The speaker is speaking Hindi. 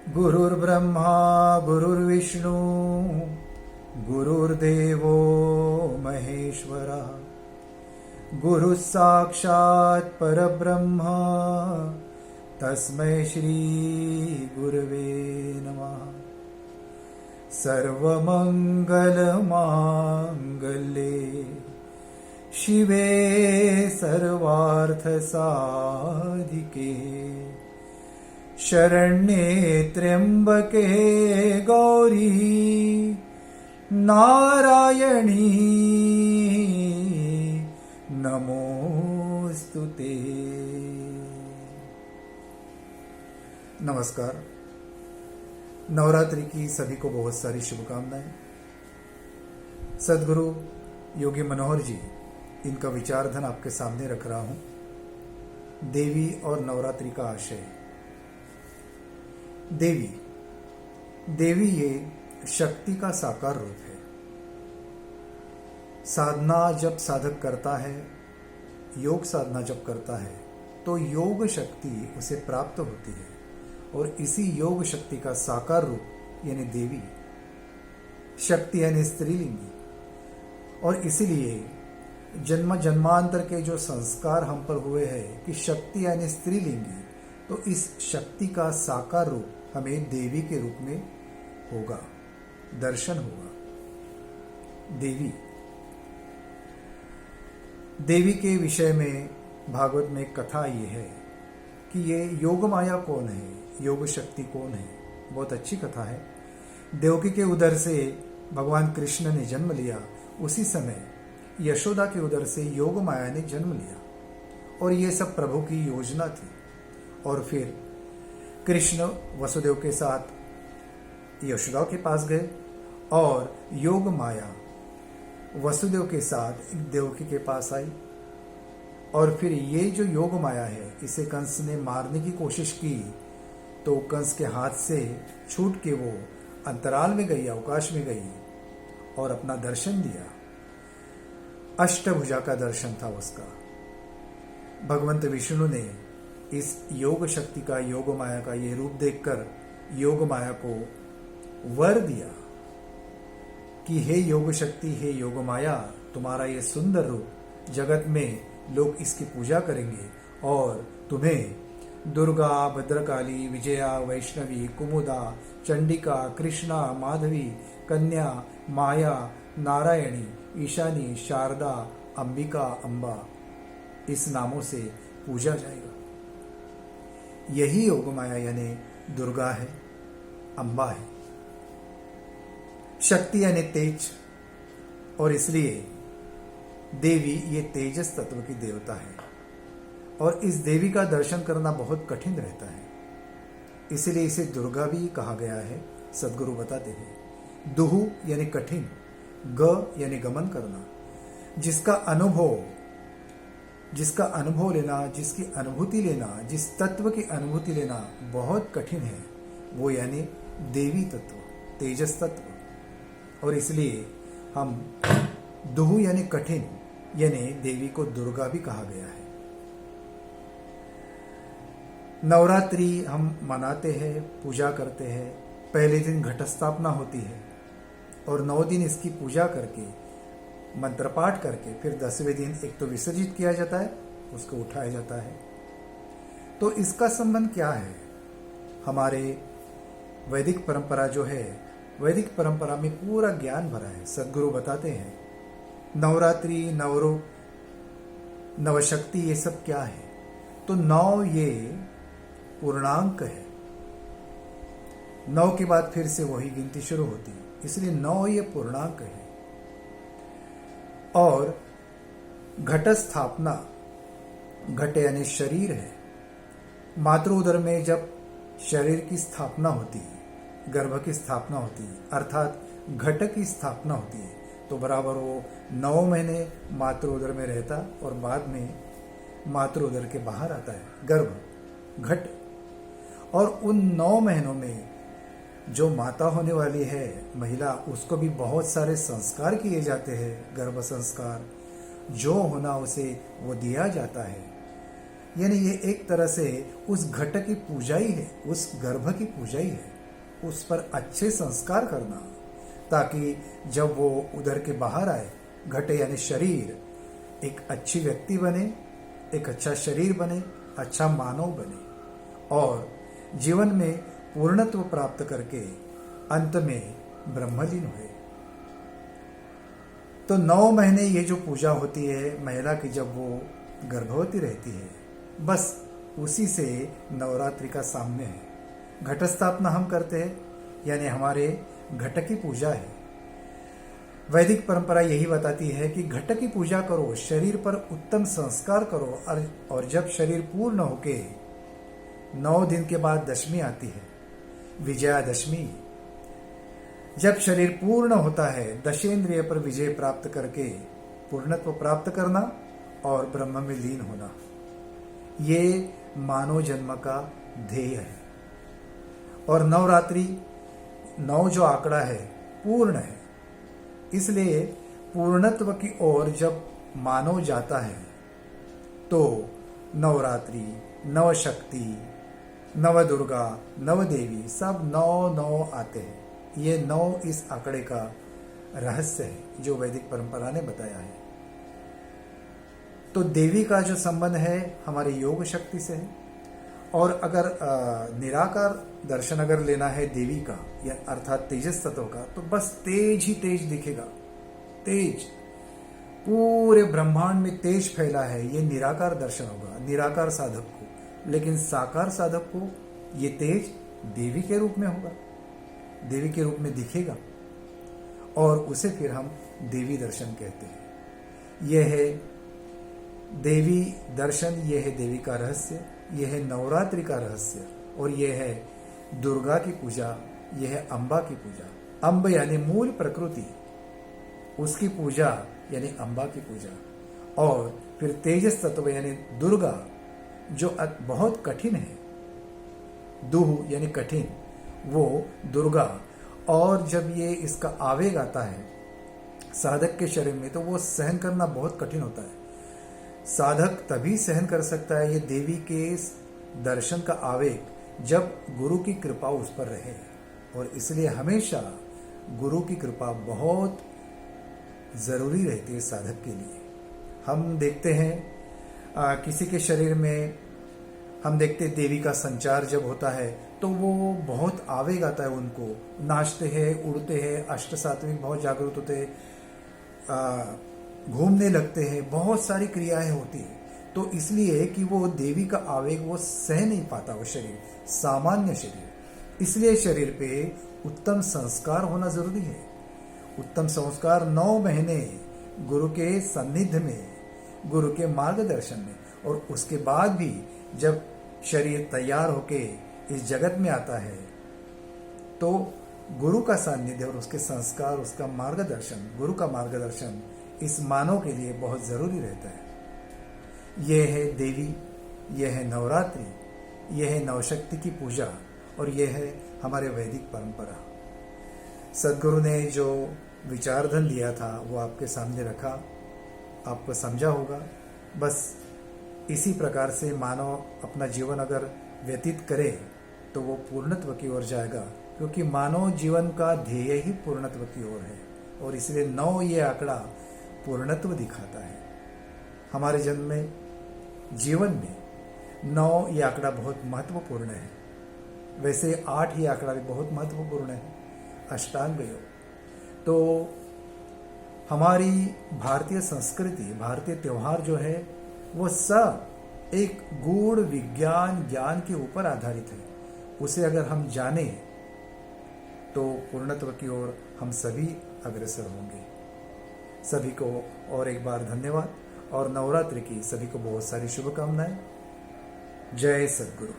गुरुर्ब्रह्मा गुरुर्विष्णु गुरुर्देवो महेश्वरा गुरुः साक्षात् परब्रह्म तस्मै श्री गुरवे नमः। सर्वमंगलमांगल्ये शिवे सर्वार्थसाधिके शरण्ये त्र्यंबके गौरी नारायणी नमोस्तुते। नमस्कार। नवरात्रि की सभी को बहुत सारी शुभकामनाएं। सद्गुरु योगी मनोहर जी, इनका विचारधन आपके सामने रख रहा हूं। देवी और नवरात्रि का आशय। देवी ये शक्ति का साकार रूप है। साधना जब साधक करता है, योग साधना जब करता है, तो योग शक्ति उसे प्राप्त होती है और इसी योग शक्ति का साकार रूप यानी देवी शक्ति यानी स्त्रीलिंगी। और इसीलिए जन्म जन्मांतर के जो संस्कार हम पर हुए हैं कि शक्ति यानी स्त्रीलिंगी, तो इस शक्ति का साकार रूप हमें देवी के रूप में होगा, दर्शन होगा। देवी के विषय में भागवत में कथा ये है कि ये योग माया कौन है, योग शक्ति कौन है। बहुत अच्छी कथा है। देवकी के उदर से भगवान कृष्ण ने जन्म लिया, उसी समय यशोदा के उदर से योग माया ने जन्म लिया और ये सब प्रभु की योजना थी। और फिर कृष्ण वसुदेव के साथ यशोदा के पास गए और योग माया वसुदेव के साथ देवकी के पास आई। और फिर ये जो योग माया है, इसे कंस ने मारने की कोशिश की तो कंस के हाथ से छूट के वो अंतराल में गई, अवकाश में गई और अपना दर्शन दिया। अष्टभुजा का दर्शन था उसका। भगवंत विष्णु ने इस योग शक्ति का, योग माया का ये रूप देखकर योग माया को वर दिया कि हे योग शक्ति, हे योग माया, तुम्हारा ये सुंदर रूप जगत में लोग इसकी पूजा करेंगे और तुम्हें दुर्गा, भद्रकाली, विजया, वैष्णवी, कुमुदा, चंडिका, कृष्णा, माधवी, कन्या, माया, नारायणी, ईशानी, शारदा, अंबिका, अंबा, इस नामों से पूजा जाएगा। यही योग माया यानी दुर्गा है, अंबा है। शक्ति यानी तेज, और इसलिए देवी ये तेजस तत्व की देवता है और इस देवी का दर्शन करना बहुत कठिन रहता है। इसलिए इसे दुर्गा भी कहा गया है। सद्गुरु बताते हैं दुहु यानी कठिन, ग यानी गमन करना, जिसका अनुभव लेना, जिसकी अनुभूति लेना, जिस तत्व की अनुभूति लेना बहुत कठिन है, वो यानी देवी तत्व, तेजस तत्व। और इसलिए हम दुहु यानी कठिन यानी देवी को दुर्गा भी कहा गया है। नवरात्रि हम मनाते हैं, पूजा करते हैं। पहले दिन घट स्थापना होती है और 9 दिन इसकी पूजा करके, मंत्र पाठ करके, फिर 10वें दिन एक तो विसर्जित किया जाता है, उसको उठाया जाता है। तो इसका संबंध क्या है? हमारे वैदिक परंपरा जो है, वैदिक परंपरा में पूरा ज्ञान भरा है। सद्गुरु बताते हैं नवरात्रि, नवरूप, नवशक्ति, ये सब क्या है? तो 9 ये पूर्णांक है। 9 के बाद फिर से वही गिनती शुरू होती है, इसलिए 9 ये पूर्णांक है। और घट स्थापना, घट यानी शरीर है। मातृ उदर में जब शरीर की स्थापना होती है, गर्भ की स्थापना होती है, अर्थात घट की स्थापना होती है, तो बराबर वो 9 महीने मातृ उदर में रहता और बाद में मातृ उदर के बाहर आता है गर्भ, घट। और उन 9 महीनों में जो माता होने वाली है महिला, उसको भी बहुत सारे संस्कार किए जाते हैं, गर्भ संस्कार, जो होना उसे वो दिया जाता है। यानी ये एक तरह से उस घट की पूजा ही है, उस गर्भ की पूजा ही है। उस पर अच्छे संस्कार करना, ताकि जब वो उधर के बाहर आए, घट यानी शरीर, एक अच्छी व्यक्ति बने, एक अच्छा शरीर बने, अच्छा मानव बने और जीवन में पूर्णत्व प्राप्त करके अंत में ब्रह्मलीन हुए। तो 9 महीने ये जो पूजा होती है महिला की, जब वो गर्भवती रहती है, बस उसी से नवरात्रि का साम्य है। घट स्थापना हम करते हैं, यानी हमारे घट की पूजा है। वैदिक परंपरा यही बताती है कि घट की पूजा करो, शरीर पर उत्तम संस्कार करो, और जब शरीर पूर्ण होके 9 दिन के बाद दशमी आती है, विजयादशमी। जब शरीर पूर्ण होता है, दशेंद्रिय पर विजय प्राप्त करके पूर्णत्व प्राप्त करना और ब्रह्म में लीन होना, ये मानव जन्म का ध्येय है। और नवरात्रि 9 जो आंकड़ा है पूर्ण है, इसलिए पूर्णत्व की ओर जब मानव जाता है तो नवरात्रि, नवशक्ति, नवदुर्गा, नवदेवी सब 9 आते हैं। ये 9 इस आंकड़े का रहस्य है जो वैदिक परंपरा ने बताया है। तो देवी का जो संबंध है हमारे योग शक्ति से है। और अगर निराकार दर्शन अगर लेना है देवी का, या अर्थात तेजस तत्व का, तो बस तेज ही तेज दिखेगा। तेज, पूरे ब्रह्मांड में तेज फैला है, ये निराकार दर्शन होगा निराकार साधक को। लेकिन साकार साधक को ये तेज देवी के रूप में होगा, देवी के रूप में दिखेगा, और उसे फिर हम देवी दर्शन कहते हैं। यह है देवी दर्शन, यह है देवी का रहस्य, यह है नवरात्रि का रहस्य, और यह है दुर्गा की पूजा, यह है अम्बा की पूजा। अम्ब यानी मूल प्रकृति, उसकी पूजा यानी अम्बा की पूजा। और फिर तेजस तत्व यानी दुर्गा, जो बहुत कठिन है, दुह यानी कठिन, वो दुर्गा। और जब ये इसका आवेग आता है साधक के शरीर में, तो वो सहन करना बहुत कठिन होता है। साधक तभी सहन कर सकता है ये देवी के दर्शन का आवेग, जब गुरु की कृपा उस पर रहे। और इसलिए हमेशा गुरु की कृपा बहुत जरूरी रहती है साधक के लिए। हम देखते हैं किसी के शरीर में, हम देखते हैं देवी का संचार जब होता है तो वो बहुत आवेग आता है, उनको नाचते हैं, उड़ते हैं, अष्ट सात्विक बहुत जागरूक होते हैं, घूमने लगते हैं, बहुत सारी क्रियाएं होती है। तो इसलिए कि वो देवी का आवेग वो सह नहीं पाता, वो शरीर सामान्य शरीर। इसलिए शरीर पे उत्तम संस्कार होना जरूरी है। उत्तम संस्कार 9 महीने गुरु के सान्निध्य में, गुरु के मार्गदर्शन में, और उसके बाद भी जब शरीर तैयार होके इस जगत में आता है तो गुरु का सान्निध्य और उसके संस्कार, उसका मार्गदर्शन, गुरु का मार्गदर्शन इस मानव के लिए बहुत जरूरी रहता है। यह है देवी, यह है नवरात्रि, यह है नवशक्ति की पूजा, और यह है हमारे वैदिक परंपरा। सदगुरु ने जो विचारधन दिया था वो आपके सामने रखा, आपको समझा होगा। बस इसी प्रकार से मानव अपना जीवन अगर व्यतीत करे तो वो पूर्णत्व की ओर जाएगा, क्योंकि मानव जीवन का ध्येय ही पूर्णत्व की ओर है। और इसलिए 9 ये आंकड़ा पूर्णत्व दिखाता है। हमारे जन्म में, जीवन में 9 ये आंकड़ा बहुत महत्वपूर्ण है। वैसे 8 ये आंकड़ा भी बहुत महत्वपूर्ण है, अष्टांग योग। तो हमारी भारतीय संस्कृति, भारतीय त्योहार जो है वो सब एक गूढ़ विज्ञान ज्ञान के ऊपर आधारित है। उसे अगर हम जाने तो पूर्णत्व की ओर हम सभी अग्रसर होंगे। सभी को और एक बार धन्यवाद, और नवरात्रि की सभी को बहुत सारी शुभकामनाएं। जय सद्गुरु।